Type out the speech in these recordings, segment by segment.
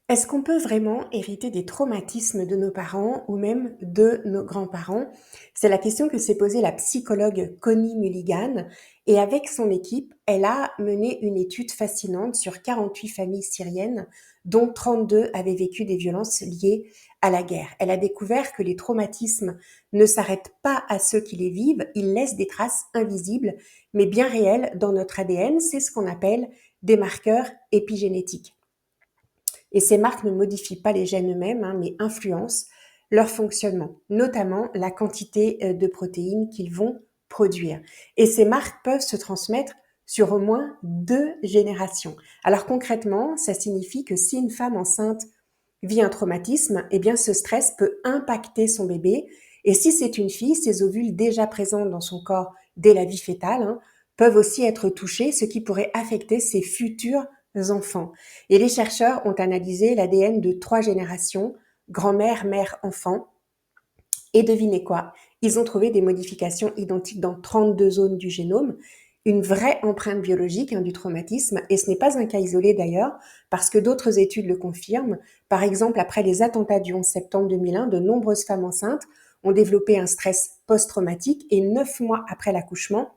Est-ce qu'on peut vraiment hériter des traumatismes de nos parents ou même de nos grands-parents? C'est la question que s'est posée la psychologue Connie Mulligan et avec son équipe, elle a mené une étude fascinante sur 48 familles syriennes dont 32 avaient vécu des violences liées à la guerre. Elle a découvert que les traumatismes ne s'arrêtent pas à ceux qui les vivent, ils laissent des traces invisibles mais bien réelles dans notre ADN. C'est ce qu'on appelle des marqueurs épigénétiques. Et ces marques ne modifient pas les gènes eux-mêmes, mais influencent leur fonctionnement, notamment la quantité de protéines qu'ils vont produire. Et ces marques peuvent se transmettre sur au moins 2 générations. Alors concrètement, ça signifie que si une femme enceinte vit un traumatisme, eh bien ce stress peut impacter son bébé. Et si c'est une fille, ses ovules déjà présents dans son corps dès la vie fétale peuvent aussi être touchés, ce qui pourrait affecter ses futurs enfants. Et les chercheurs ont analysé l'ADN de 3 générations, grand-mère, mère, enfant. Et devinez quoi? Ils ont trouvé des modifications identiques dans 32 zones du génome, une vraie empreinte biologique du traumatisme, et ce n'est pas un cas isolé d'ailleurs, parce que d'autres études le confirment. Par exemple, après les attentats du 11 septembre 2001, de nombreuses femmes enceintes ont développé un stress post-traumatique, et 9 mois après l'accouchement,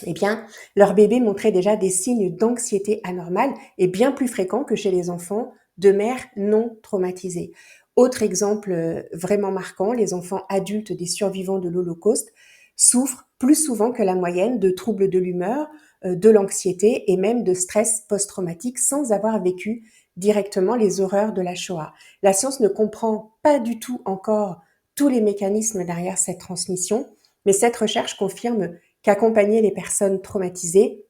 eh bien, leur bébé montrait déjà des signes d'anxiété anormale et bien plus fréquents que chez les enfants de mères non traumatisées. Autre exemple vraiment marquant, les enfants adultes des survivants de l'Holocauste souffrent plus souvent que la moyenne de troubles de l'humeur, de l'anxiété et même de stress post-traumatique sans avoir vécu directement les horreurs de la Shoah. La science ne comprend pas du tout encore tous les mécanismes derrière cette transmission, mais cette recherche confirme qu'accompagner les personnes traumatisées,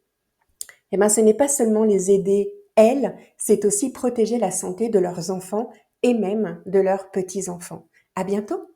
ce n'est pas seulement les aider, elles, c'est aussi protéger la santé de leurs enfants et même de leurs petits-enfants. À bientôt!